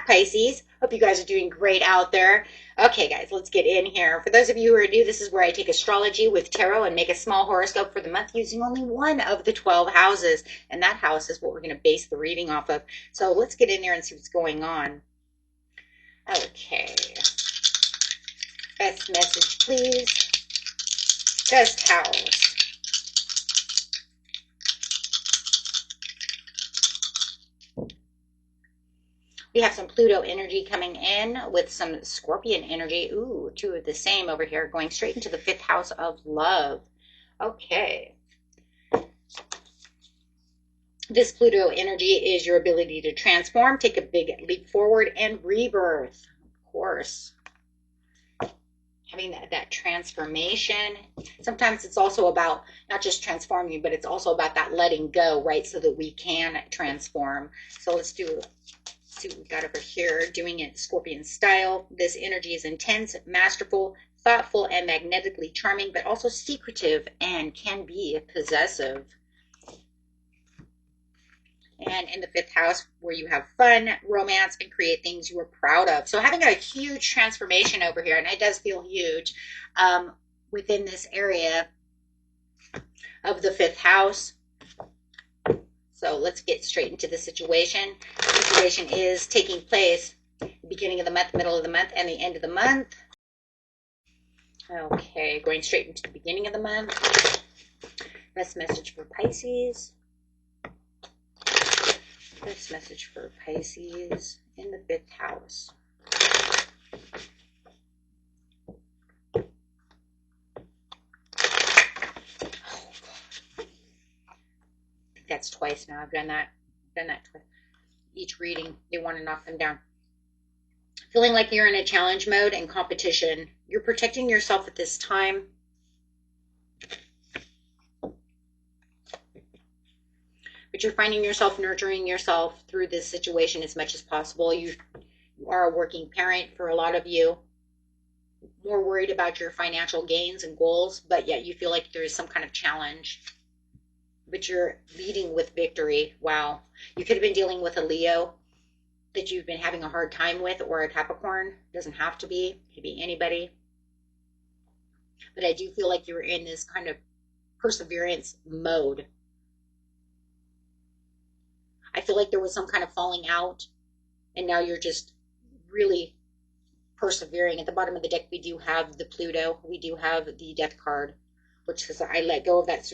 back, Pisces. Hope you guys are doing great out there. Okay, guys, let's get in here. For those of you who are new, this is where I take astrology with tarot and make a small horoscope for the month using only one of the 12 houses. And that house is what we're going to base the reading off of. So let's get in there and see what's going on. Okay. Best message, please. Best house. We have some Pluto energy coming in with some Scorpion energy. Ooh, two of the same over here, going straight into the 5th house of love. Okay. This Pluto energy is your ability to transform, take a big leap forward, and rebirth. Of course. Having that transformation. Sometimes it's also about not just transforming, but it's also about that letting go, right? So that we can transform. So let's see what we got over here, doing it Scorpion style. This energy is intense, masterful, thoughtful, and magnetically charming, but also secretive and can be possessive. And in the 5th house, where you have fun, romance, and create things you are proud of. So having a huge transformation over here, and it does feel huge within this area of the 5th house. So let's get straight into the situation. The situation is taking place beginning of the month, middle of the month, and the end of the month. Okay, going straight into the beginning of the month. Best message for Pisces. Best message for Pisces in the 5th house. That's twice now. I've done that twice. Each reading, they want to knock them down. Feeling like you're in a challenge mode and competition. You're protecting yourself at this time. But you're finding yourself nurturing yourself through this situation as much as possible. You are a working parent for a lot of you. More worried about your financial gains and goals, but yet you feel like there is some kind of challenge. But you're leading with victory. Wow. You could have been dealing with a Leo that you've been having a hard time with, or a Capricorn. Doesn't have to be. It could be anybody. But I do feel like you're in this kind of perseverance mode. I feel like there was some kind of falling out, and now you're just really persevering. At the bottom of the deck, we do have the Pluto. We do have the Death card, which says I let go of that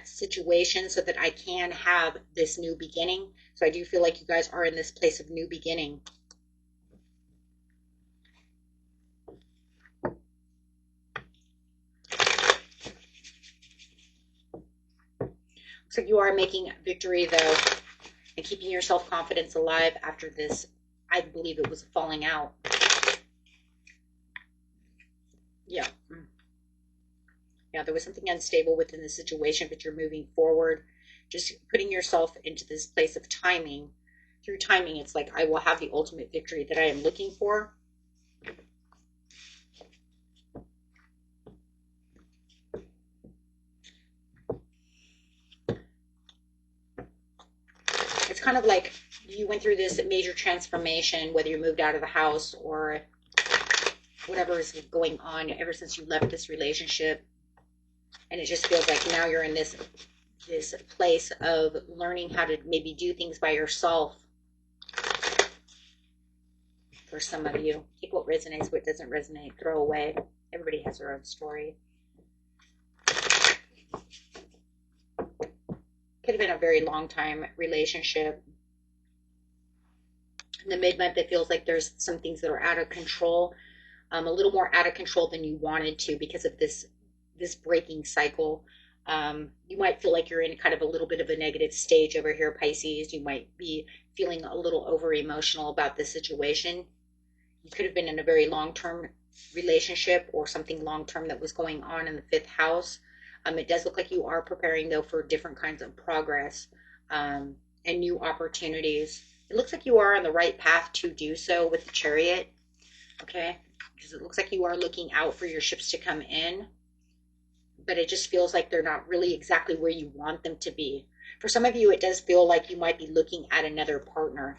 situation so that I can have this new beginning. So I do feel like you guys are in this place of new beginning. Looks like you are making victory, though, and keeping your self-confidence alive after this. I believe it was a falling out. Yeah. Yeah, there was something unstable within the situation, but you're moving forward, just putting yourself into this place of timing. Through timing, it's like, I will have the ultimate victory that I am looking for. It's kind of like you went through this major transformation, whether you moved out of the house or whatever is going on ever since you left this relationship. And it just feels like now you're in this place of learning how to maybe do things by yourself. For some of you, take what resonates, what doesn't resonate, throw away. Everybody has their own story. Could have been a very long time relationship. In the mid-month, it feels like there's some things that are out of control, a little more out of control than you wanted to because of this breaking cycle. You might feel like you're in kind of a little bit of a negative stage over here, Pisces. You might be feeling a little over emotional about this situation. You could have been in a very long-term relationship or something long-term that was going on in the 5th house. It does look like you are preparing, though, for different kinds of progress and new opportunities. It looks like you are on the right path to do so with the Chariot, okay? Because it looks like you are looking out for your ships to come in, but it just feels like they're not really exactly where you want them to be. For some of you, it does feel like you might be looking at another partner.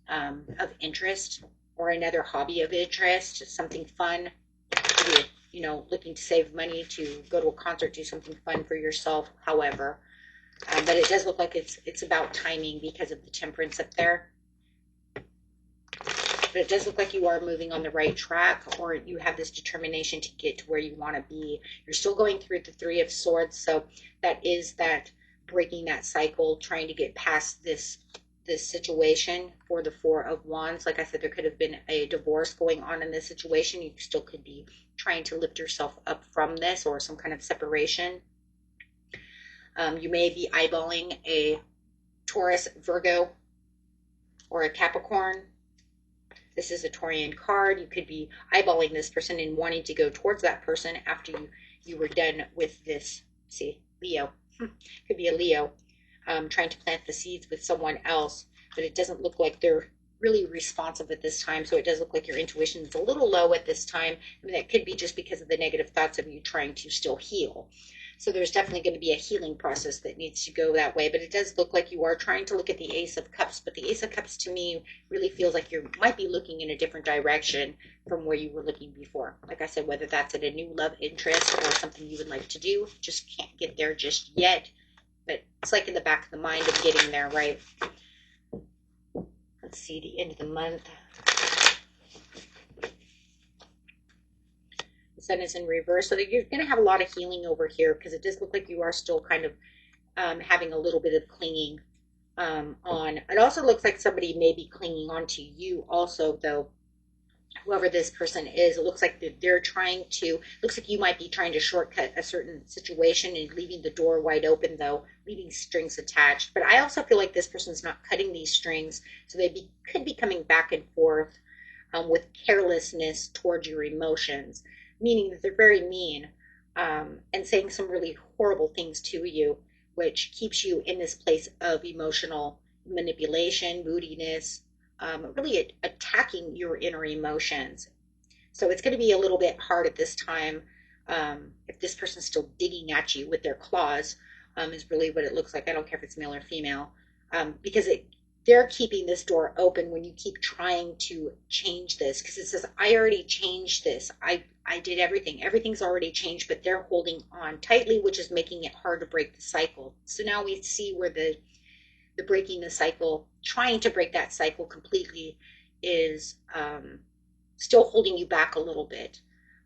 of interest, or another hobby of interest, something fun. Maybe, you know, looking to save money to go to a concert, do something fun for yourself. However, but it does look like it's about timing because of the temperance up there. But it does look like you are moving on the right track, or you have this determination to get to where you want to be. You're still going through the Three of Swords, so that is that breaking that cycle, trying to get past this situation. For the Four of Wands, like I said, there could have been a divorce going on in this situation. You still could be trying to lift yourself up from this, or some kind of separation. You may be eyeballing a Taurus, Virgo, or a Capricorn. This is a Taurian card. You could be eyeballing this person and wanting to go towards that person after you were done with this. See, Leo. Could be a Leo, trying to plant the seeds with someone else, but it doesn't look like they're really responsive at this time. So it does look like your intuition is a little low at this time. I mean, that could be just because of the negative thoughts of you trying to still heal. So there's definitely going to be a healing process that needs to go that way. But it does look like you are trying to look at the Ace of Cups. But the Ace of Cups to me really feels like you might be looking in a different direction from where you were looking before. Like I said, whether that's at a new love interest or something you would like to do, just can't get there just yet. But it's like in the back of the mind of getting there, right? Let's see, the end of the month. The Sun is in reverse, so that you're going to have a lot of healing over here, because it does look like you are still kind of having a little bit of clinging on. It also looks like somebody may be clinging on to you also, though. Whoever this person is, it looks like they're trying to, looks like you might be trying to shortcut a certain situation and leaving the door wide open, though, leaving strings attached. But I also feel like this person's not cutting these strings, so they could be coming back and forth with carelessness towards your emotions, meaning that they're very mean and saying some really horrible things to you, which keeps you in this place of emotional manipulation, moodiness, really attacking your inner emotions. So it's going to be a little bit hard at this time if this person's still digging at you with their claws, is really what it looks like. I don't care if it's male or female, because they're keeping this door open when you keep trying to change this, because it says, I already changed this. I did everything. Everything's already changed, but they're holding on tightly, which is making it hard to break the cycle. So now we see where the breaking the cycle, trying to break that cycle completely, is still holding you back a little bit,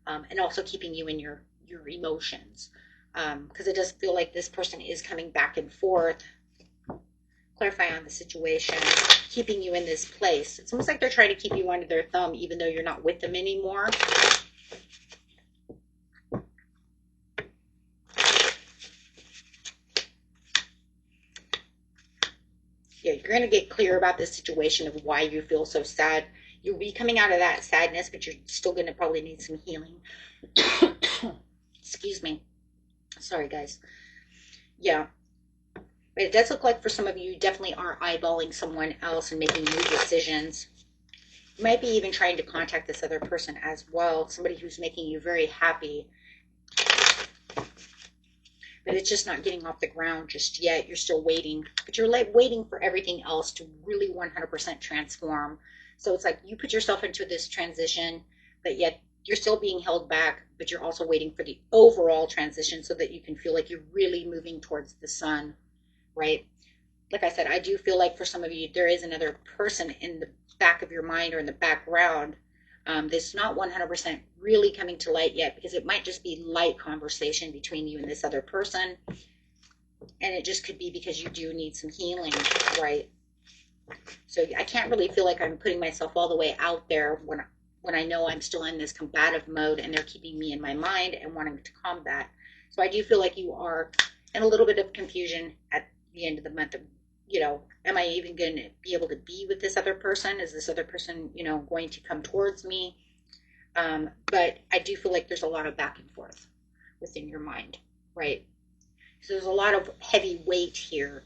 and also keeping you in your emotions, because it does feel like this person is coming back and forth. Clarify on the situation, keeping you in this place. It's almost like they're trying to keep you under their thumb, even though you're not with them anymore. Yeah, you're going to get clear about this situation of why you feel so sad. You'll be coming out of that sadness, but you're still going to probably need some healing. Excuse me. Sorry, guys. Yeah. But it does look like for some of you, you definitely are eyeballing someone else and making new decisions. You might be even trying to contact this other person as well, somebody who's making you very happy. But it's just not getting off the ground just yet. You're still waiting, but you're like waiting for everything else to really 100% transform. So it's like you put yourself into this transition, but yet you're still being held back, but you're also waiting for the overall transition so that you can feel like you're really moving towards the sun, right? Like I said, I do feel like for some of you, there is another person in the back of your mind or in the background that's not 100% really coming to light yet, because it might just be light conversation between you and this other person. And it just could be because you do need some healing, right? So I can't really feel like I'm putting myself all the way out there when I know I'm still in this combative mode and they're keeping me in my mind and wanting to combat. So I do feel like you are in a little bit of confusion at the end of the month of, you know, am I even going to be able to be with this other person? Is this other person, you know, going to come towards me? But I do feel like there's a lot of back and forth within your mind, right? So there's a lot of heavy weight here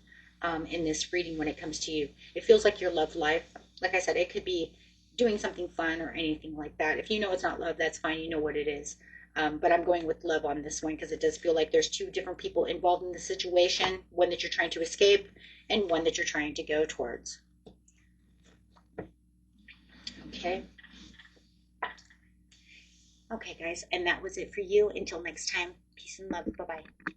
in this reading when it comes to you. It feels like your love life, like I said, it could be doing something fun or anything like that. If you know it's not love, that's fine. You know what it is. But I'm going with love on this one because it does feel like there's two different people involved in the situation, one that you're trying to escape and one that you're trying to go towards. Okay. Okay, guys, and that was it for you. Until next time, peace and love. Bye bye.